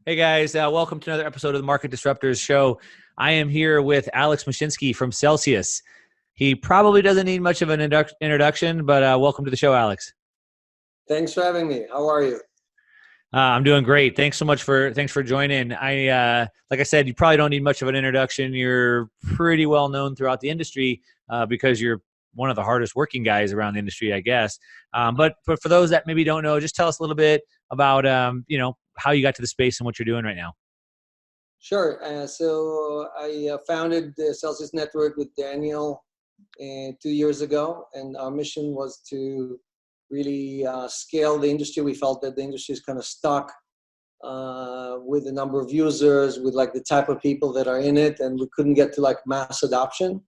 Hey guys, welcome to another episode of the Market Disruptors Show. I am here with Alex Mashinsky from Celsius. He probably doesn't need much of an introduction, but welcome to the show, Alex. Thanks for having me. How are you? I'm doing great. Thanks for joining. Like I said, you probably don't need much of an introduction. You're pretty well known throughout the industry because you're one of the hardest working guys around the industry, I guess. But for those that maybe don't know, just tell us a little bit about how you got to the space and what you're doing right now. Sure. So I founded the Celsius Network with Daniel 2 years ago, and our mission was to really scale the industry. We felt that the industry is kind of stuck with the number of users, with like the type of people that are in it, and we couldn't get to like mass adoption.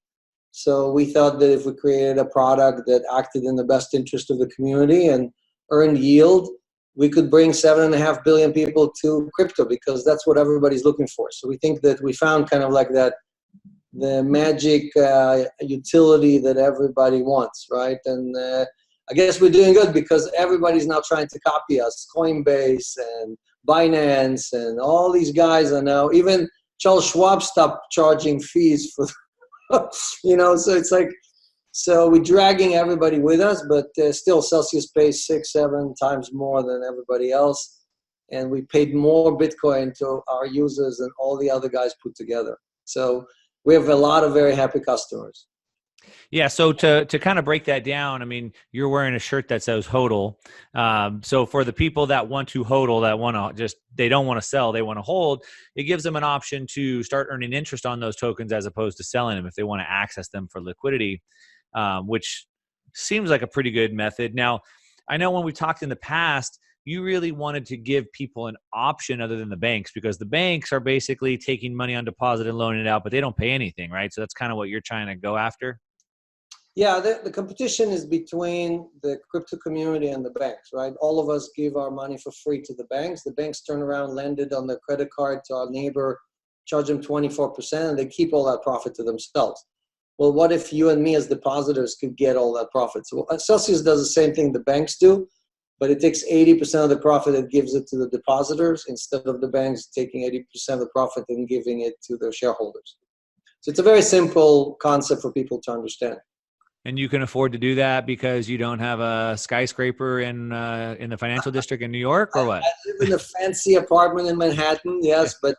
So we thought that if we created a product that acted in the best interest of the community and earned yield, we could bring 7.5 billion people to crypto, because that's what everybody's looking for. So we think that we found kind of like that, the magic utility that everybody wants, right? And I guess we're doing good because everybody's now trying to copy us. Coinbase and Binance and all these guys are now, even Charles Schwab stopped charging fees for, so it's like, so we're dragging everybody with us, but still Celsius pays 6-7 times more than everybody else. And we paid more Bitcoin to our users than all the other guys put together. So we have a lot of very happy customers. Yeah. So to kind of break that down, I mean, you're wearing a shirt that says HODL. So for the people that want to HODL, that want to they don't want to sell, they want to hold, it gives them an option to start earning interest on those tokens as opposed to selling them if they want to access them for liquidity. Which seems like a pretty good method. Now, I know when we talked in the past, you really wanted to give people an option other than the banks, because the banks are basically taking money on deposit and loaning it out, but they don't pay anything, right? So that's kind of what you're trying to go after. Yeah, the competition is between the crypto community and the banks, right? All of us give our money for free to the banks. The banks turn around, lend it on their credit card to our neighbor, charge them 24%, and they keep all that profit to themselves. Well, what if you and me as depositors could get all that profit? So Celsius does the same thing the banks do, but it takes 80% of the profit and gives it to the depositors instead of the banks taking 80% of the profit and giving it to their shareholders. So it's a very simple concept for people to understand. And you can afford to do that because you don't have a skyscraper in the financial district in New York, or what? I live in a fancy apartment in Manhattan, yes, but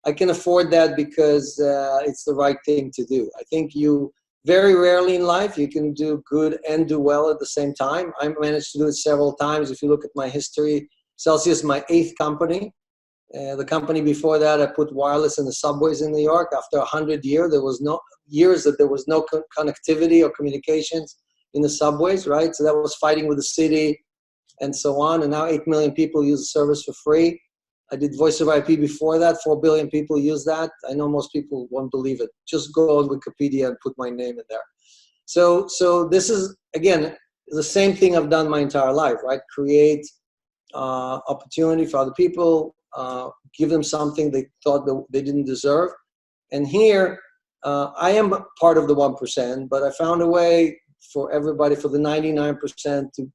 I can afford that because it's the right thing to do. I think you very rarely in life you can do good and do well at the same time. I managed to do it several times. If you look at my history, Celsius is my 8th company. The company before that, I put wireless in the subways in New York. After 100 years, there was no connectivity or communications in the subways, right? So that was fighting with the city and so on. And now 8 million people use the service for free. I did voice over IP before that. 4 billion people use that. I know most people won't believe it. Just go on Wikipedia and put my name in there. So this is, again, the same thing I've done my entire life, right? Create opportunity for other people, give them something they thought that they didn't deserve. And here, I am part of the 1%, but I found a way for everybody, for the 99%, to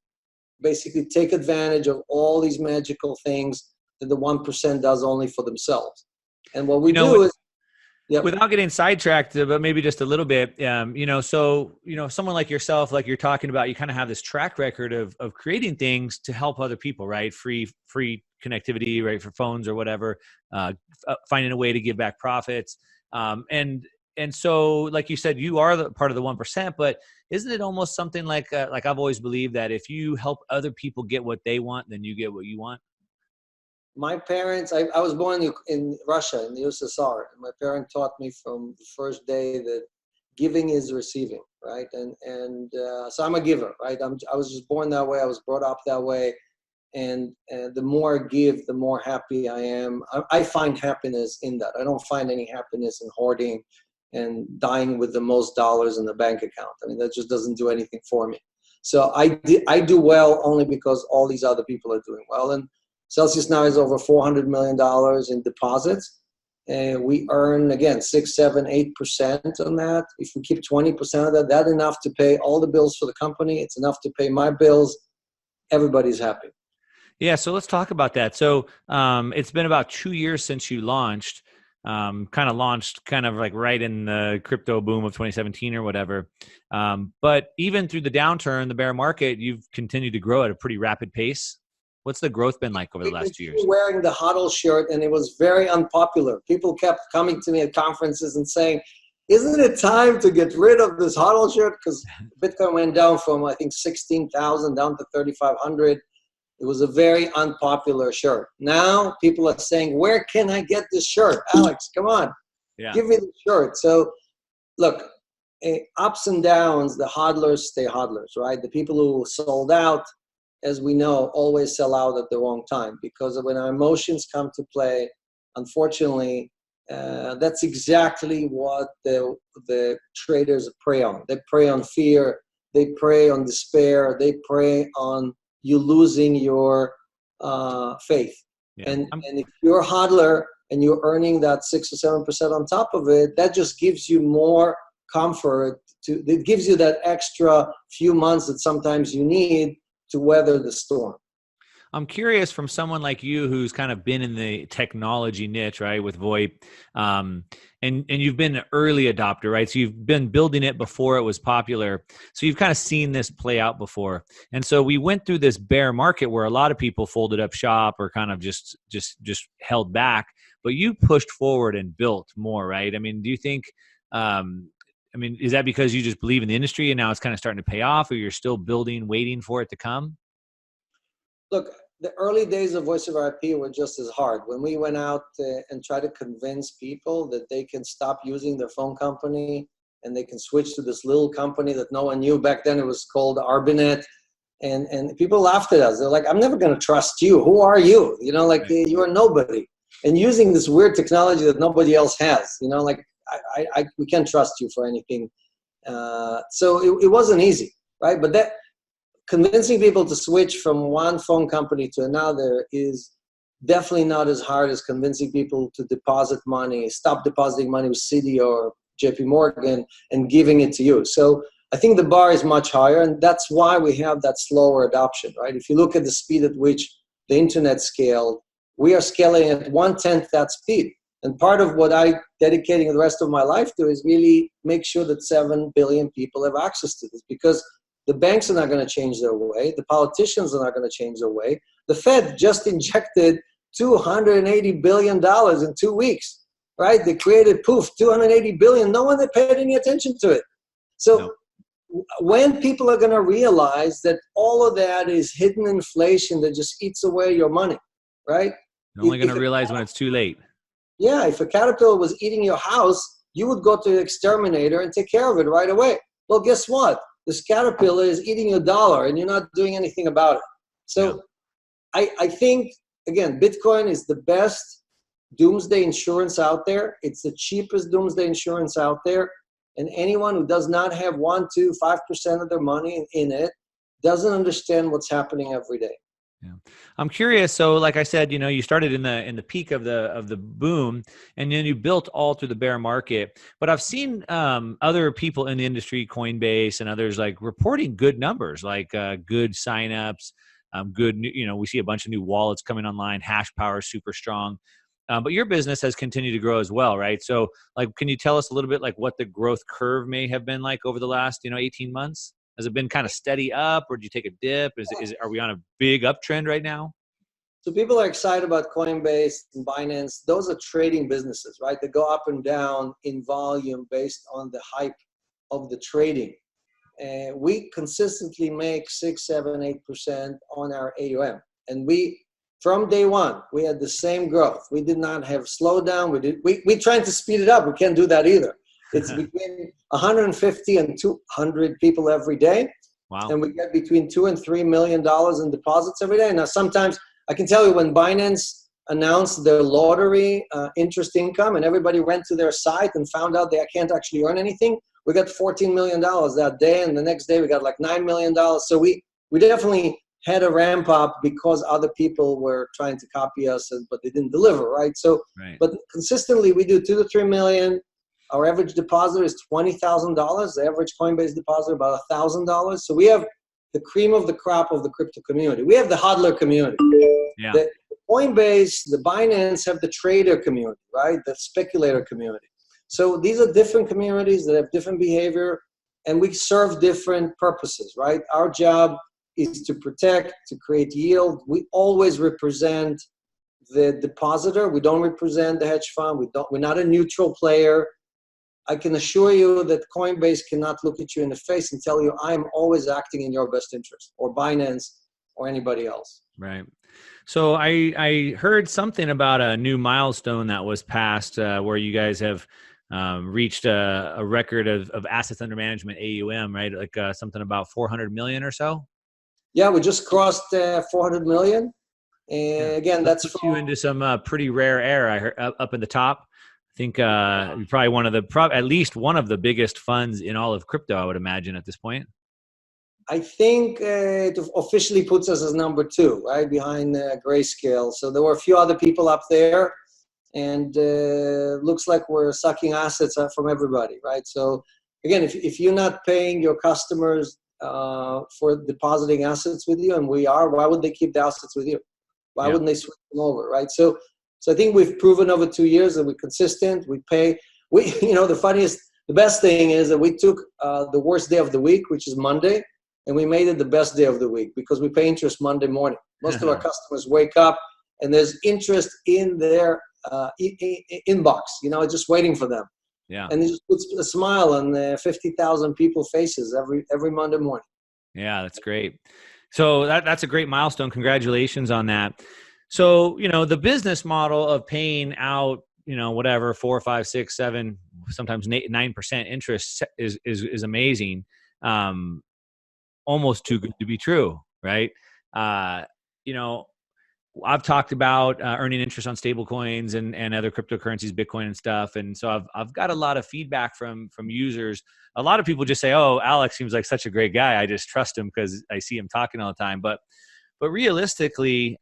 basically take advantage of all these magical things that the 1% does only for themselves. And what we do is, without getting sidetracked, but maybe just a little bit, someone like yourself, like you're talking about, you kind of have this track record of creating things to help other people, right? Free connectivity, right? For phones or whatever, finding a way to give back profits. And so, like you said, you are the part of the 1%, but isn't it almost something like I've always believed that if you help other people get what they want, then you get what you want? My parents, I was born in Russia, in the USSR, and my parents taught me from the first day that giving is receiving, right? And so I'm a giver, right? I was just born that way. I was brought up that way. And the more I give, the more happy I am. I find happiness in that. I don't find any happiness in hoarding and dying with the most dollars in the bank account. I mean, that just doesn't do anything for me. So I do well only because all these other people are doing well. And Celsius now has over $400 million in deposits. And we earn, again, 6, 7, 8% on that. If we keep 20% of that, that's enough to pay all the bills for the company. It's enough to pay my bills. Everybody's happy. Yeah, so let's talk about that. So it's been about 2 years since you launched, kind of like right in the crypto boom of 2017 or whatever. But even through the downturn, the bear market, you've continued to grow at a pretty rapid pace. What's the growth been like over the We last 2 continued years? wearing the HODL shirt, and it was very unpopular. People kept coming to me at conferences and saying, "Isn't it time to get rid of this HODL shirt?" Because Bitcoin went down from, I think, 16,000 down to 3,500. It was a very unpopular shirt. Now people are saying, "Where can I get this shirt? Alex, come on, Yeah. give me the shirt." So look, ups and downs, the hodlers stay hodlers, right? The people who sold out, as we know, always sell out at the wrong time, because when our emotions come to play, unfortunately, that's exactly what the traders prey on. They prey on fear, they prey on despair, they prey on you losing your faith. Yeah. And if you're a hodler and you're earning that 6 or 7% on top of it, that just gives you more comfort. It gives you that extra few months that sometimes you need to weather the storm. I'm curious, from someone like you who's kind of been in the technology niche, right, with VoIP, and you've been an early adopter, right? So you've been building it before it was popular. So you've kind of seen this play out before. And so we went through this bear market where a lot of people folded up shop or kind of just held back, but you pushed forward and built more, right? I mean, do you think, is that because you just believe in the industry and now it's kind of starting to pay off, or you're still building, waiting for it to come? Look, the early days of Voice over IP were just as hard. When we went out and tried to convince people that they can stop using their phone company and they can switch to this little company that no one knew back then, it was called Arbinet. And people laughed at us. They're like, "I'm never going to trust you. Who are you? You know, like, Right. you're nobody. And using this weird technology that nobody else has, you know, like, we can't trust you for anything." So it wasn't easy, right? But that, convincing people to switch from one phone company to another is definitely not as hard as convincing people to deposit money, stop depositing money with Citi or JP Morgan and giving it to you. So I think the bar is much higher, and that's why we have that slower adoption, right? If you look at the speed at which the internet scaled, we are scaling at 1/10 that speed. And part of what I'm dedicating the rest of my life to is really make sure that 7 billion people have access to this, because the banks are not going to change their way. The politicians are not going to change their way. The Fed just injected $280 billion in 2 weeks, right? They created, poof, $280 billion. No one had paid any attention to it. So No. when people are going to realize that all of that is hidden inflation that just eats away your money, right? You're only going to realize when it's too late. Yeah, if a caterpillar was eating your house, you would go to the exterminator and take care of it right away. Well, guess what? This caterpillar is eating your dollar and you're not doing anything about it. So yeah. I think, again, Bitcoin is the best doomsday insurance out there. It's the cheapest doomsday insurance out there. And anyone who does not have 1, 2, 5% of their money in it doesn't understand what's happening every day. Yeah. I'm curious. So like I said, you started in the peak of the boom, and then you built all through the bear market. But I've seen other people in the industry, Coinbase and others, like reporting good numbers, like good signups, we see a bunch of new wallets coming online, hash power super strong. But your business has continued to grow as well, right? So like, can you tell us a little bit like what the growth curve may have been like over the last, 18 months? Has it been kind of steady up, or did you take a dip? Are we on a big uptrend right now? So people are excited about Coinbase and Binance. Those are trading businesses, right? They go up and down in volume based on the hype of the trading. And we consistently make 6, 7, 8% on our AUM. And from day one, we had the same growth. We did not have slowdown. We tried to speed it up. We can't do that either. It's between 150 and 200 people every day. Wow. And we get between $2 and $3 million in deposits every day. Now, sometimes I can tell you, when Binance announced their lottery interest income and everybody went to their site and found out they can't actually earn anything, we got $14 million that day. And the next day we got like $9 million. So we definitely had a ramp up because other people were trying to copy us, but they didn't deliver, right? So, right. But consistently we do 2 to 3 million. Our average deposit is $20,000. The average Coinbase deposit about $1,000. So we have the cream of the crop of the crypto community. We have the hodler community. Yeah. The Coinbase, the Binance have the trader community, right? The speculator community. So these are different communities that have different behavior, and we serve different purposes, right? Our job is to protect, to create yield. We always represent the depositor. We don't represent the hedge fund. We're not a neutral player. I can assure you that Coinbase cannot look at you in the face and tell you, I'm always acting in your best interest, or Binance or anybody else. Right. So I heard something about a new milestone that was passed where you guys have reached a record of assets under management, AUM, right? Like something about 400 million or so. Yeah, we just crossed 400 million. And again, that that's puts you into some pretty rare air. I heard up in the top. I think you're probably at least one of the biggest funds in all of crypto, I would imagine at this point. I think it officially puts us as number 2, right behind Grayscale. So there were a few other people up there, and looks like we're sucking assets from everybody, right? So again, if you're not paying your customers for depositing assets with you, and we are, why would they keep the assets with you? Why wouldn't they switch them over, right? So I think we've proven over 2 years that we're consistent. We pay. The best thing is that we took the worst day of the week, which is Monday, and we made it the best day of the week because we pay interest Monday morning. Most of our customers wake up and there's interest in their inbox, just waiting for them. Yeah. And it just puts a smile on 50,000 people's faces every Monday morning. Yeah, that's great. So that's a great milestone. Congratulations on that. So, the business model of paying out, whatever, 4, 5, 6, 7, sometimes 9% interest is amazing. Almost too good to be true, right? I've talked about earning interest on stable coins and other cryptocurrencies, Bitcoin and stuff. And so I've got a lot of feedback from users. A lot of people just say, oh, Alex seems like such a great guy. I just trust him because I see him talking all the time. But realistically,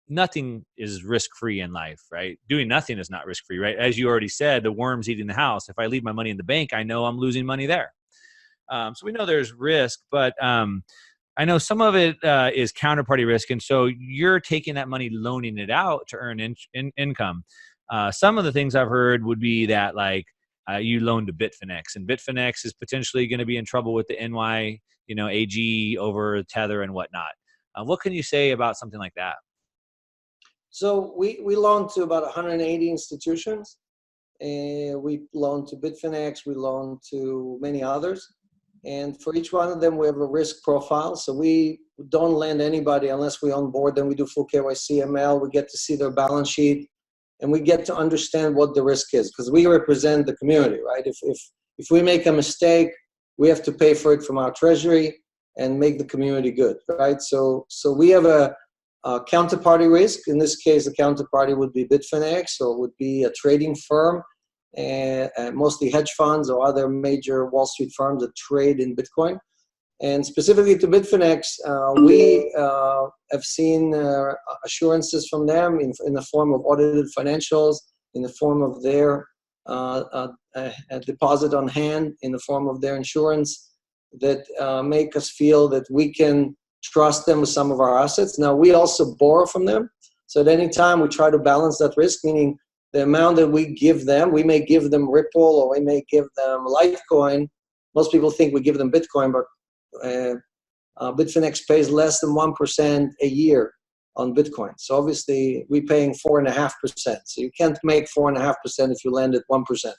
nothing is risk-free in life, right? Doing nothing is not risk-free, right? As you already said, the worm's eating the house. If I leave my money in the bank, I know I'm losing money there. So we know there's risk, but I know some of it is counterparty risk. And so you're taking that money, loaning it out to earn income. Some of the things I've heard would be that you loan to Bitfinex, and Bitfinex is potentially going to be in trouble with the NY, AG over Tether and whatnot. What can you say about something like that? So we loan to about 180 institutions, and we loan to Bitfinex, we loan to many others. And for each one of them, we have a risk profile. So we don't lend anybody unless we onboard them. We do full KYC, ML. We get to see their balance sheet, and we get to understand what the risk is because we represent the community, right? If we make a mistake, we have to pay for it from our treasury and make the community good, right? So we have a counterparty risk. In this case, the counterparty would be Bitfinex, or would be a trading firm, and mostly hedge funds or other major Wall Street firms that trade in Bitcoin. And specifically to Bitfinex, we have seen assurances from them in the form of audited financials, in the form of their deposit on hand, in the form of their insurance, that make us feel that we can trust them with some of our assets. Now, we also borrow from them. So at any time, we try to balance that risk, meaning the amount that we give them, we may give them Ripple or we may give them Litecoin. Most people think we give them Bitcoin, but Bitfinex pays less than 1% a year on Bitcoin. So obviously we're paying 4.5%. So you can't make 4.5% if you lend at 1%. So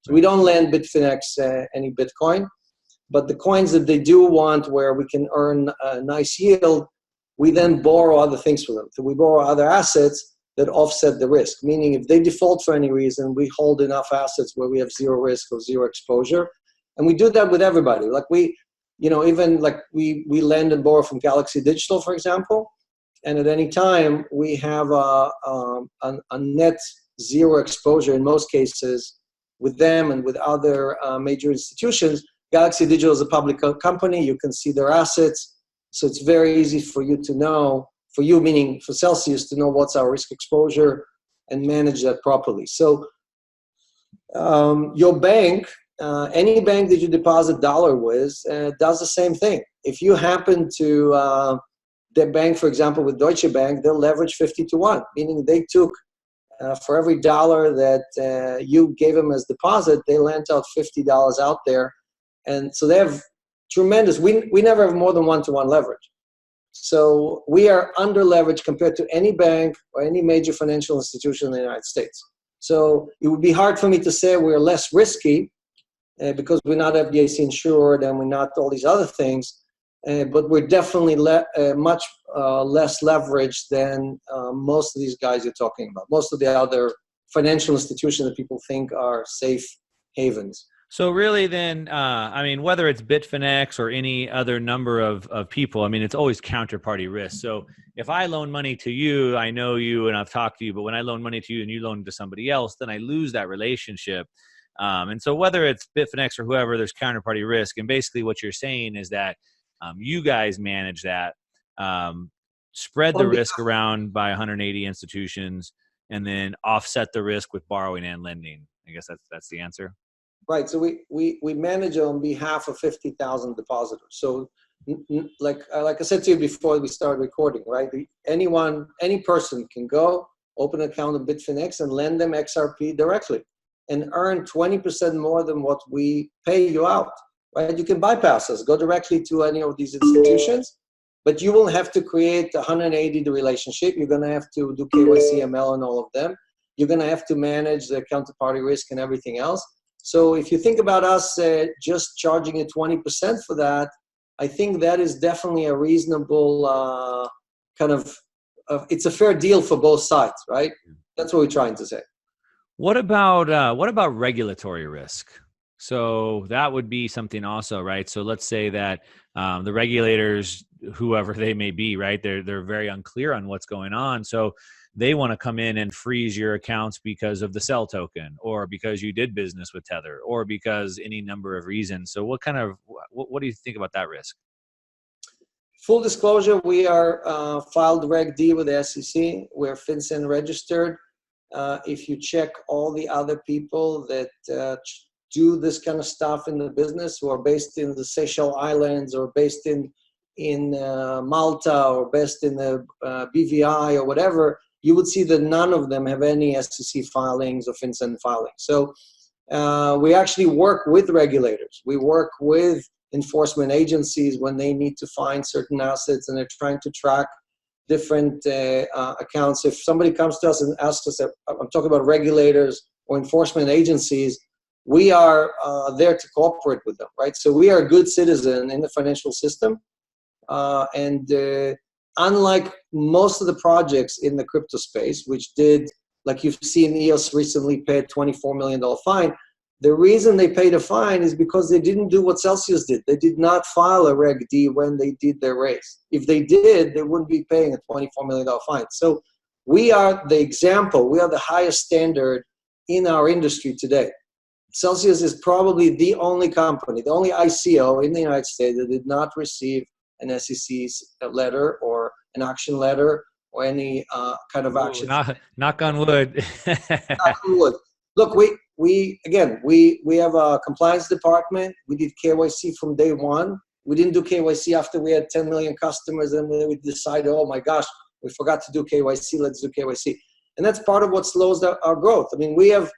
we don't lend Bitfinex any Bitcoin, but the coins that they do want where we can earn a nice yield, we then borrow other things from them. So we borrow other assets that offset the risk, meaning if they default for any reason, we hold enough assets where we have zero risk or zero exposure. And we do that with everybody. Like we lend and borrow from Galaxy Digital, for example, and at any time we have a net zero exposure in most cases with them and with other major institutions. Galaxy Digital is a public company. You can see their assets. So it's very easy for you to know, for you, meaning for Celsius, to know what's our risk exposure and manage that properly. So your bank, any bank that you deposit dollar with, does the same thing. if you happen to, the bank, for example, with Deutsche Bank, they'll leverage 50-1, meaning they took, for every dollar that you gave them as deposit, they lent out $50 out there. And so they have tremendous, we never have more than 1-to-1 leverage. So we are under leveraged compared to any bank or any major financial institution in the United States. So it would be hard for me to say we're less risky because we're not FDIC insured and we're not all these other things. But we're definitely much less leveraged than most of these guys you're talking about. Most of the other financial institutions that people think are safe havens. So really then, I mean, whether it's Bitfinex or any other number of people, I mean, it's always counterparty risk. So if I loan money to you, I know you and I've talked to you, but when I loan money to you and you loan it to somebody else, then I lose that relationship. And so whether it's Bitfinex or whoever, there's counterparty risk. And basically what you're saying is that you guys manage that, spread the risk around by 180 institutions, and then offset the risk with borrowing and lending. I guess that's the answer. Right. So we manage on behalf of 50,000 depositors. So like I said to you before we started recording, right? Any person can go open an account in Bitfinex and lend them XRP directly and earn 20% more than what we pay you out. Right? You can bypass us, go directly to any of these institutions, but you will have to create 180 the relationship. You're going to have to do KYC, ML, and all of them. You're going to have to manage the counterparty risk and everything else. So if you think about us just charging you 20% for that, I think that is definitely a reasonable it's a fair deal for both sides, right? That's what we're trying to say. What about regulatory risk? So that would be something also, right? So let's say that the regulators, whoever they may be, right, they're very unclear on what's going on. So they want to come in and freeze your accounts because of the cell token, or because you did business with Tether, or because any number of reasons. So what do you think about that risk? Full disclosure, we are filed Reg D with the SEC. We're FinCEN registered. If you check all the other people that do this kind of stuff in the business, who are based in the Seychelles Islands or based in Malta or based in the BVI or whatever, you would see that none of them have any SEC filings or FinCEN filings. So we actually work with regulators. We work with enforcement agencies when they need to find certain assets and they're trying to track different accounts. If somebody comes to us and asks us, I'm talking about regulators or enforcement agencies, we are there to cooperate with them, right? So we are a good citizen in the financial system. Unlike most of the projects in the crypto space, which did, like you've seen EOS recently paid $24 million fine, the reason they paid a fine is because they didn't do what Celsius did. They did not file a Reg D when they did their raise. If they did, they wouldn't be paying a $24 million fine. So we are the example. We are the highest standard in our industry today. Celsius is probably the only company, the only ICO in the United States that did not receive an SEC letter or an action letter or any kind of action. Knock on wood. Knock on wood. Look, we have a compliance department. We did KYC from day one. We didn't do KYC after we had 10 million customers and then we decided, oh my gosh, we forgot to do KYC, let's do KYC. And that's part of what slows our growth. I mean, we have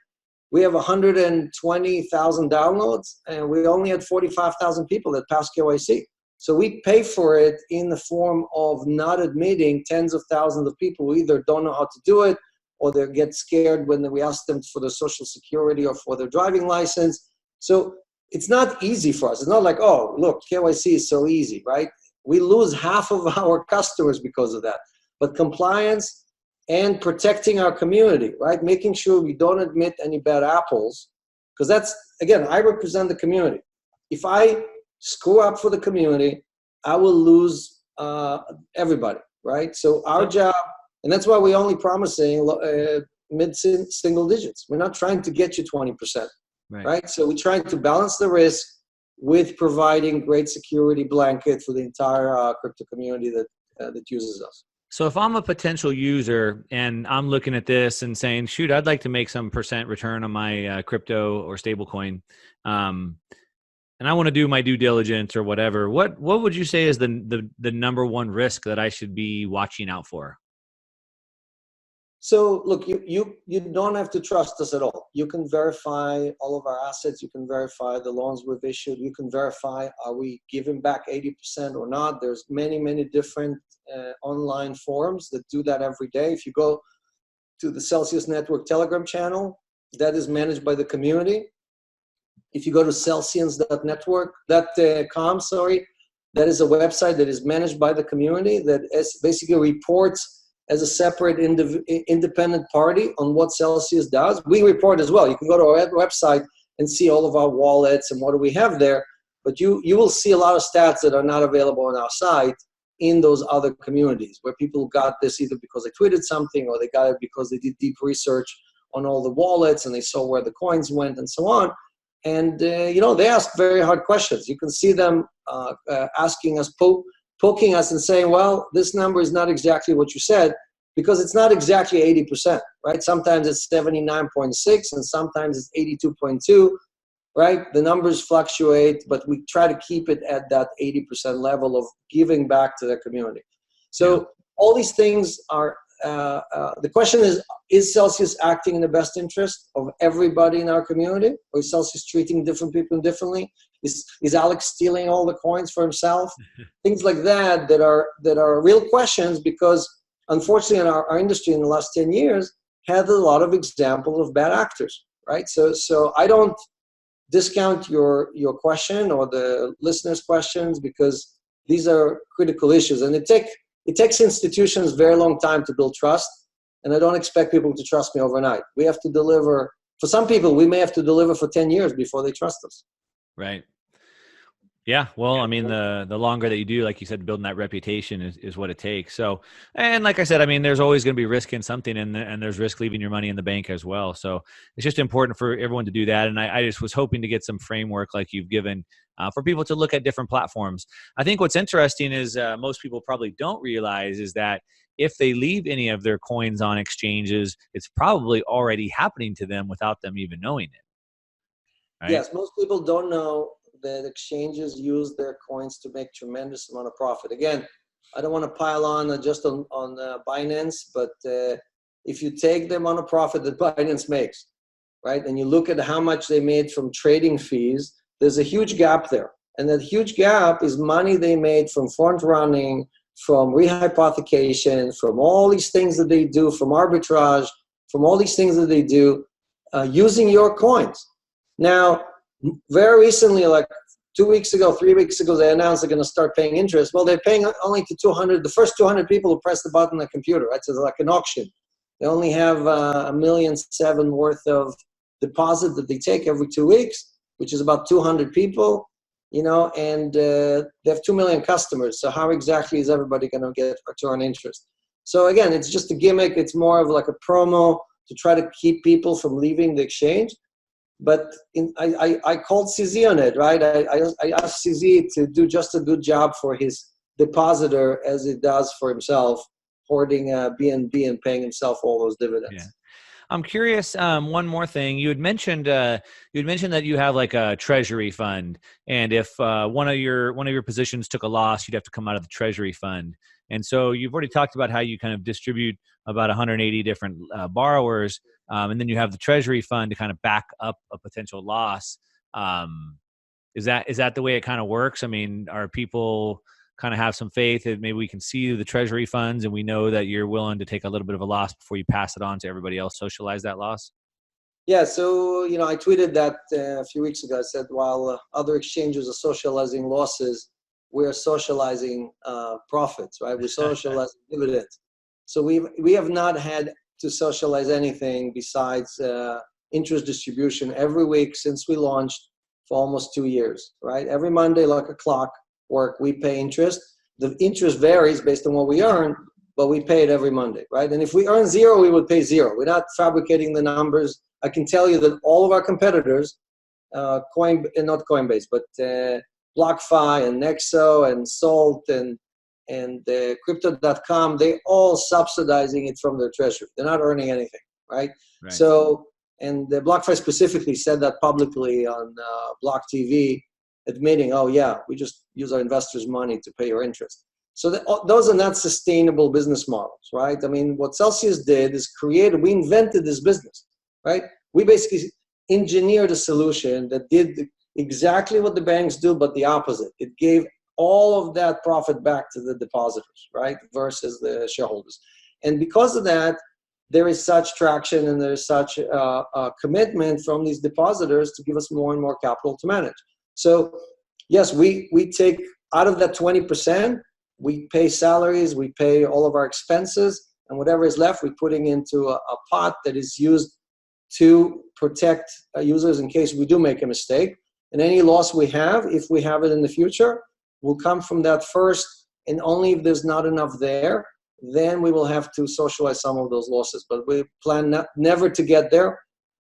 120,000 downloads and we only had 45,000 people that passed KYC. So we pay for it in the form of not admitting tens of thousands of people who either don't know how to do it or they get scared when we ask them for their social security or for their driving license. So it's not easy for us. It's not like, oh, look, KYC is so easy, right? We lose half of our customers because of that. But compliance and protecting our community, right? Making sure we don't admit any bad apples, because that's, again, I represent the community. If I screw up for the community, I will lose everybody, right? So our job, and that's why we're only promising mid-single digits. We're not trying to get you 20%, right? So we're trying to balance the risk with providing great security blanket for the entire crypto community that uses us. So if I'm a potential user and I'm looking at this and saying, shoot, I'd like to make some percent return on my crypto or stablecoin, and I want to do my due diligence or whatever, what would you say is the number one risk that I should be watching out for? So look, you don't have to trust us at all. You can verify all of our assets. You can verify the loans we've issued. You can verify, are we giving back 80% or not? There's many different online forums that do that every day. If you go to the Celsius Network Telegram channel, that is managed by the community. If you go to celsius.com, that is a website that is managed by the community that basically reports as a separate independent party on what Celsius does. We report as well. You can go to our website and see all of our wallets and what do we have there, but you will see a lot of stats that are not available on our site in those other communities where people got this either because they tweeted something or they got it because they did deep research on all the wallets and they saw where the coins went and so on. And, they ask very hard questions. You can see them asking us, poking us and saying, well, this number is not exactly what you said, because it's not exactly 80%, right? Sometimes it's 79.6 and sometimes it's 82.2, right? The numbers fluctuate, but we try to keep it at that 80% level of giving back to the community. So all these things are, the question is Celsius acting in the best interest of everybody in our community? Or is Celsius treating different people differently? Is Alex stealing all the coins for himself? Things like that are real questions, because unfortunately in our industry in the last 10 years had a lot of examples of bad actors, right? So I don't discount your question or the listeners' questions, because these are critical issues, and it takes institutions a very long time to build trust, and I don't expect people to trust me overnight. We have to deliver. For some people, we may have to deliver for 10 years before they trust us. Right. Yeah. Well, I mean, the longer that you do, like you said, building that reputation is what it takes. So, and like I said, I mean, there's always going to be risk in something, and there's risk leaving your money in the bank as well. So it's just important for everyone to do that. And I just was hoping to get some framework like you've given for people to look at different platforms. I think what's interesting is most people probably don't realize is that if they leave any of their coins on exchanges, it's probably already happening to them without them even knowing it. Right? Yes, most people don't know that exchanges use their coins to make tremendous amount of profit. Again, I don't want to pile on just on Binance, but if you take the amount of profit that Binance makes, right, and you look at how much they made from trading fees, there's a huge gap there. And that huge gap is money they made from front running, from rehypothecation, from all these things that they do, from arbitrage, from all these things that they do using your coins. Now, very recently, like 2 weeks ago, 3 weeks ago, they announced they're going to start paying interest. Well, they're paying only to 200, the first 200 people who press the button on the computer, right? So it's like an auction. They only have $1.7 million worth of deposit that they take every 2 weeks, which is about 200 people, and they have 2 million customers. So how exactly is everybody going to get a return interest? So again, it's just a gimmick. It's more of like a promo to try to keep people from leaving the exchange. But I called CZ on it, right? I asked CZ to do just a good job for his depositor as it does for himself, hoarding BNB and paying himself all those dividends. Yeah. I'm curious. One more thing, you had mentioned that you have like a Treasury Fund, and if one of your positions took a loss, you'd have to come out of the Treasury Fund. And so you've already talked about how you kind of distribute about 180 different borrowers, and then you have the Treasury Fund to kind of back up a potential loss. Is that the way it kind of works? I mean, are people kind of have some faith that maybe we can see the Treasury funds and we know that you're willing to take a little bit of a loss before you pass it on to everybody else, socialize that loss? Yeah, so, I tweeted that a few weeks ago. I said, while other exchanges are socializing losses, we're socializing profits, right? We're socializing dividends. So we have not had to socialize anything besides interest distribution every week since we launched for almost 2 years, right? Every Monday, like a clock, we pay interest. The interest varies based on what we earn, but we pay it every Monday, right? And if we earn zero, we would pay zero. We're not fabricating the numbers. I can tell you that all of our competitors, not Coinbase, but BlockFi and Nexo and Salt and Crypto.com, they all subsidizing it from their treasury. They're not earning anything, right? So, and the BlockFi specifically said that publicly on Block TV. admitting, oh yeah, we just use our investors' money to pay your interest. So those are not sustainable business models, right? I mean, what Celsius did is we invented this business, right? We basically engineered a solution that did exactly what the banks do, but the opposite. It gave all of that profit back to the depositors, right, versus the shareholders. And because of that, there is such traction and there's such a commitment from these depositors to give us more and more capital to manage. So yes, we take out of that 20%, we pay salaries, we pay all of our expenses, and whatever is left, we're putting into a pot that is used to protect users in case we do make a mistake. And any loss we have, if we have it in the future, will come from that first, and only if there's not enough there, then we will have to socialize some of those losses. But we plan never to get there.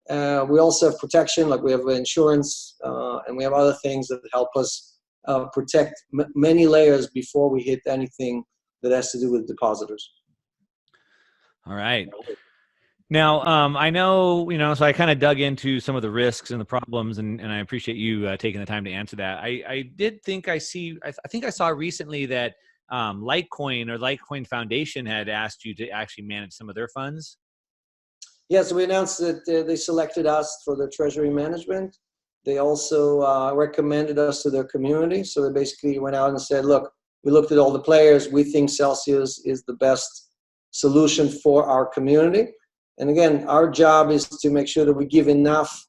We also have protection, like we have insurance, and we have other things that help us protect many layers before we hit anything that has to do with depositors. All right. Now, I know, so I kind of dug into some of the risks and the problems, and I appreciate you taking the time to answer that. I did think I think I saw recently that Litecoin or Litecoin Foundation had asked you to actually manage some of their funds. Yes, we announced that they selected us for the treasury management. They also recommended us to their community. So they basically went out and said, look, we looked at all the players. We think Celsius is the best solution for our community. And again, our job is to make sure that we give enough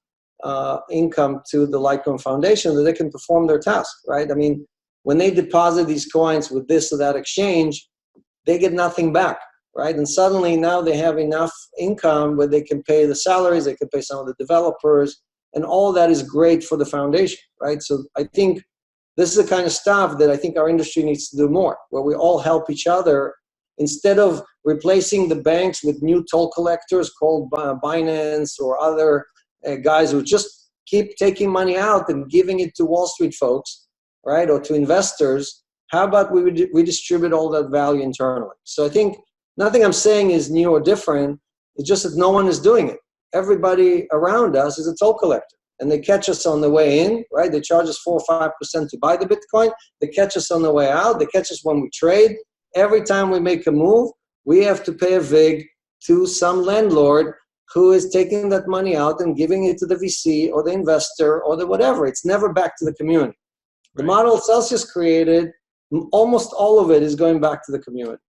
income to the Litecoin Foundation that they can perform their task, right? I mean, when they deposit these coins with this or that exchange, they get nothing back, right? And suddenly now they have enough income where they can pay the salaries, they can pay some of the developers, and all that is great for the foundation, right? So I think this is the kind of stuff that I think our industry needs to do more, where we all help each other instead of replacing the banks with new toll collectors called Binance or other guys who just keep taking money out and giving it to Wall Street folks, right, or to investors. How about we redistribute all that value internally? So I think nothing I'm saying is new or different. It's just that no one is doing it. Everybody around us is a toll collector, and they catch us on the way in, right? They charge us 4 or 5% to buy the Bitcoin. They catch us on the way out. They catch us when we trade. Every time we make a move, we have to pay a VIG to some landlord who is taking that money out and giving it to the VC or the investor or the whatever. It's never back to the community. The model Celsius created, almost all of it is going back to the community.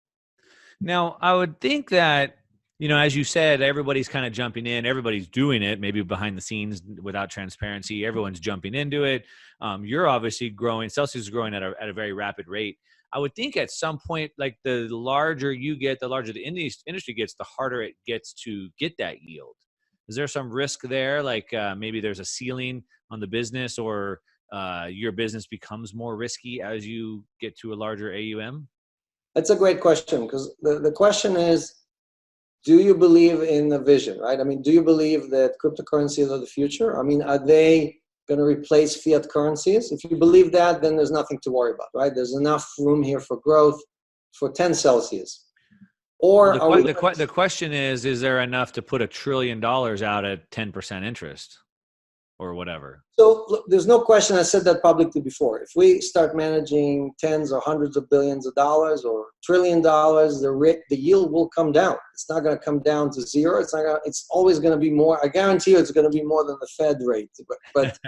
Now, I would think that, as you said, everybody's kind of jumping in. Everybody's doing it, maybe behind the scenes without transparency. Everyone's jumping into it. You're obviously growing. Celsius is growing at a very rapid rate. I would think at some point, like the larger you get, the larger the industry gets, the harder it gets to get that yield. Is there some risk there? Like maybe there's a ceiling on the business, or your business becomes more risky as you get to a larger AUM? That's a great question, because the question is, do you believe in the vision, right? I mean, do you believe that cryptocurrencies are the future? I mean, are they going to replace fiat currencies? If you believe that, then there's nothing to worry about, right? There's enough room here for growth for 10 Celsius. Or the question is there enough to put $1 trillion out at 10% interest or whatever? So look, there's no question. I said that publicly before. If we start managing tens or hundreds of billions of dollars or $1 trillion, the yield will come down. It's not going to come down to zero. It's always going to be more. I guarantee you, it's going to be more than the Fed rate. But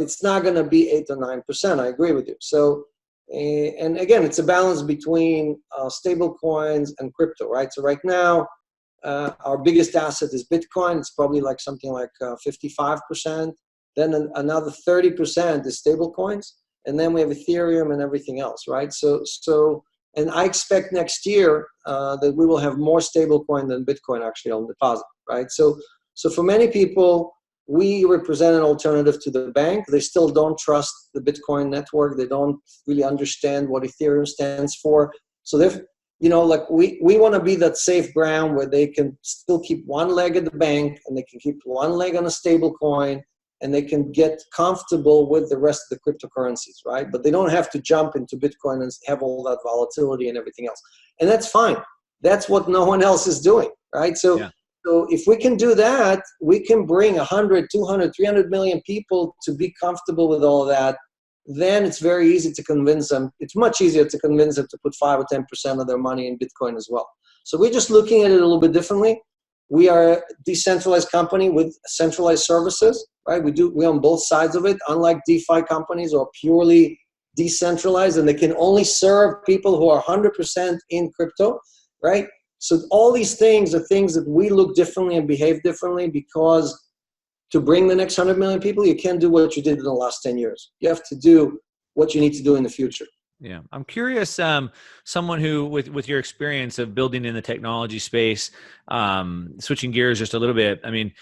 it's not going to be 8 or 9%. I agree with you. So, and again, it's a balance between stable coins and crypto, right? So right now, our biggest asset is Bitcoin. It's probably like something like 55%. Then another 30% is stable coins. And then we have Ethereum and everything else, right? So, and I expect next year that we will have more stable coin than Bitcoin actually on deposit, right? So for many people, we represent an alternative to the bank. They still don't trust the Bitcoin network. They don't really understand what Ethereum stands for. So they've, like we want to be that safe ground where they can still keep one leg at the bank and they can keep one leg on a stable coin and they can get comfortable with the rest of the cryptocurrencies, right? But they don't have to jump into Bitcoin and have all that volatility and everything else. And that's fine. That's what no one else is doing, right? So So if we can do that, we can bring 100, 200, 300 million people to be comfortable with all of that. Then it's very easy to convince them. It's much easier to convince them to put 5 or 10% of their money in Bitcoin as well. So we're just looking at it a little bit differently. We are a decentralized company with centralized services, right? We own both sides of it, unlike DeFi companies who are purely decentralized and they can only serve people who are 100% in crypto, right? So all these things are things that we look differently and behave differently, because to bring the next 100 million people, you can't do what you did in the last 10 years. You have to do what you need to do in the future. Yeah. I'm curious, someone who, with your experience of building in the technology space, switching gears just a little bit, I mean,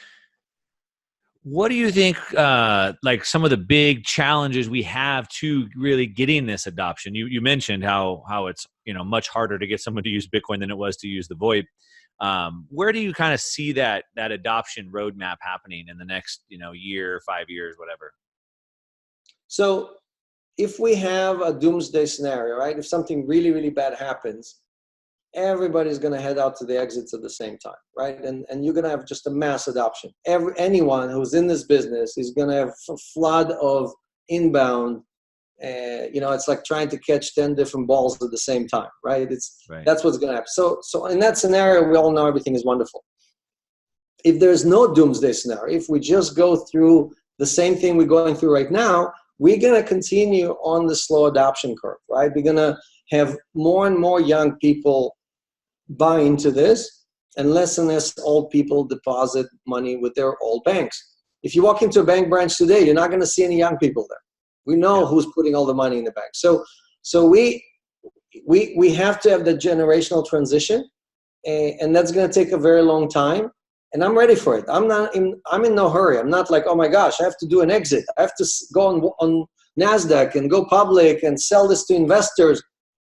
what do you think, like some of the big challenges we have to really getting this adoption? You mentioned how it's, much harder to get someone to use Bitcoin than it was to use the VoIP. Where do you kind of see that adoption roadmap happening in the next, year, 5 years, whatever? So if we have a doomsday scenario, right? If something really, really bad happens, everybody's going to head out to the exits at the same time, right? And you're going to have just a mass adoption. Anyone who's in this business is going to have a flood of inbound. It's like trying to catch 10 different balls at the same time, right? That's what's going to happen. So in that scenario, we all know everything is wonderful. If there's no doomsday scenario, if we just go through the same thing we're going through right now, we're going to continue on the slow adoption curve, right? We're going to have more and more young people buy into this, and less old people deposit money with their old banks. If you walk into a bank branch today, you're not going to see any young people there. We know who's putting all the money in the bank. So we have to have the generational transition, and that's going to take a very long time. And I'm ready for it. I'm in no hurry. I'm not like, oh my gosh, I have to do an exit. I have to go on NASDAQ and go public and sell this to investors.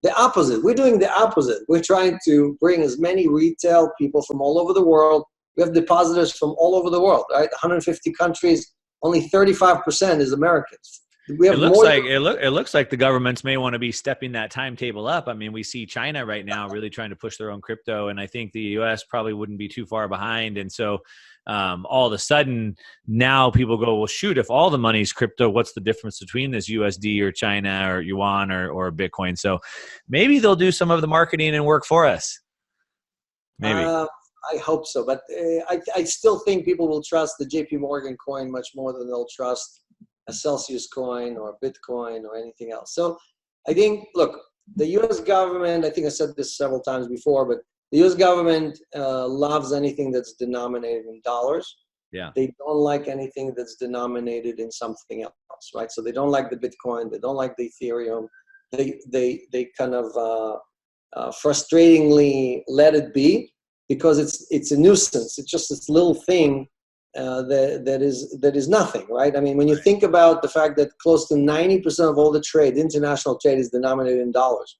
The opposite. We're doing the opposite. We're trying to bring as many retail people from all over the world. We have depositors from all over the world, right? 150 countries, only 35% is Americans. We have it looks like the governments may want to be stepping that timetable up. I mean, we see China right now really trying to push their own crypto, and I think the U.S. probably wouldn't be too far behind. And so all of a sudden now people go, well, shoot, if all the money's crypto, what's the difference between this USD or China or yuan or Bitcoin? So maybe they'll do some of the marketing and work for us. Maybe. I hope so, but I still think people will trust the JP Morgan coin much more than they'll trust a Celsius coin or Bitcoin or anything else. So I think, look, the U.S. government, I think I said this several times before, but the U.S. government loves anything that's denominated in dollars. Yeah. They don't like anything that's denominated in something else, right? So they don't like the Bitcoin. They don't like the Ethereum. They kind of frustratingly let it be, because it's a nuisance. It's just this little thing that is nothing, right? I mean, when you think about the fact that close to 90% of all the trade, international trade, is denominated in dollars.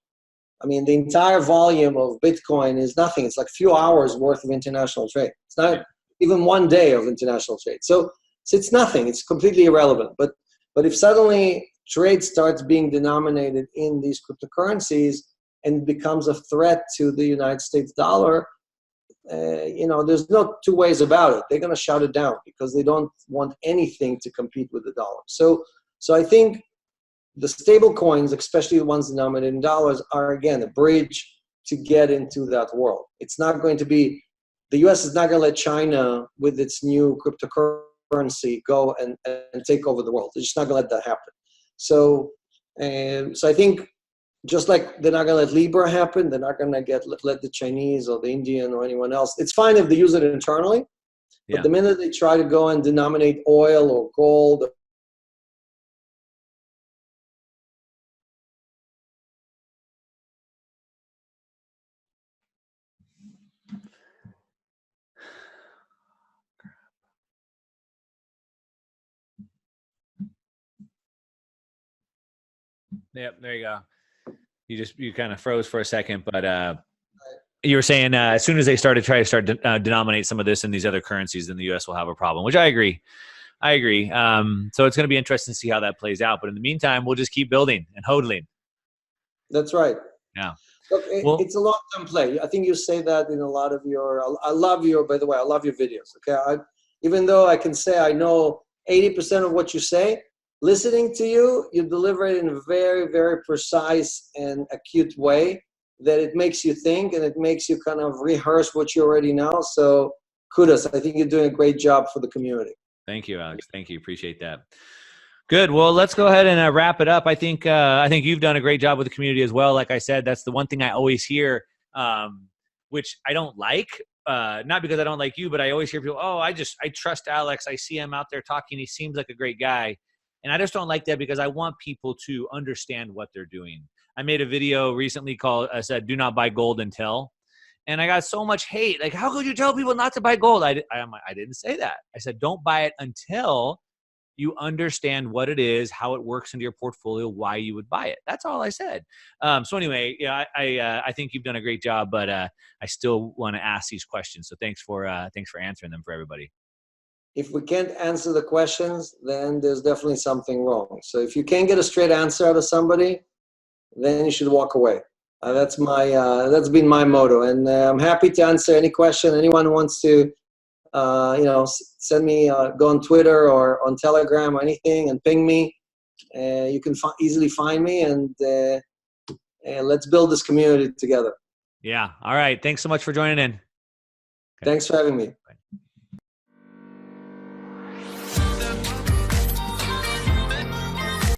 I mean, the entire volume of Bitcoin is nothing. It's like a few hours worth of international trade. It's not even 1 day of international trade. So it's nothing. It's completely irrelevant. But if suddenly trade starts being denominated in these cryptocurrencies and becomes a threat to the United States dollar, there's no two ways about it. They're going to shut it down because they don't want anything to compete with the dollar. So I think the stable coins, especially the ones denominated in dollars, are, again, a bridge to get into that world. It's not going to be, the U.S. is not going to let China with its new cryptocurrency go and take over the world. They're just not going to let that happen. So I think, just like they're not going to let Libra happen, they're not going to let the Chinese or the Indian or anyone else. It's fine if they use it internally, but the minute they try to go and denominate oil or gold, Yep, there you go. You kind of froze for a second, but you were saying as soon as they try to denominate some of this in these other currencies, then the U.S. will have a problem, which I agree. So it's going to be interesting to see how that plays out. But in the meantime, we'll just keep building and hodling. That's right. Yeah. Look, Well, it's a long-term play. I think you say that in a lot of your. I love your. By the way, I love your videos. Okay, even though I can say I know 80% of what you say, listening to you, you deliver it in a very, very precise and acute way that it makes you think and it makes you kind of rehearse what you already know. So kudos. I think you're doing a great job for the community. thank you, Alex. Thank you. Appreciate that. Good. Well, let's go ahead and wrap it up. I think you've done a great job with the community as well. Like I said, that's the one thing I always hear, which I don't like. Not because I don't like you, but I always hear people, oh, I trust Alex. I see him out there talking. He seems like a great guy. And I just don't like that because I want people to understand what they're doing. I made a video recently I said, do not buy gold until. And I got so much hate. Like, how could you tell people not to buy gold? I didn't say that. I said, don't buy it until you understand what it is, how it works into your portfolio, why you would buy it. That's all I said. So anyway, yeah, I think you've done a great job, but I still want to ask these questions. So thanks for answering them for everybody. If we can't answer the questions, then there's definitely something wrong. So if you can't get a straight answer out of somebody, then you should walk away. That's been my motto, and I'm happy to answer any question. Anyone who wants to, send me, go on Twitter or on Telegram or anything, and ping me. You can easily find me, and let's build this community together. Yeah. All right. Thanks so much for joining in. Thanks for having me. Bye.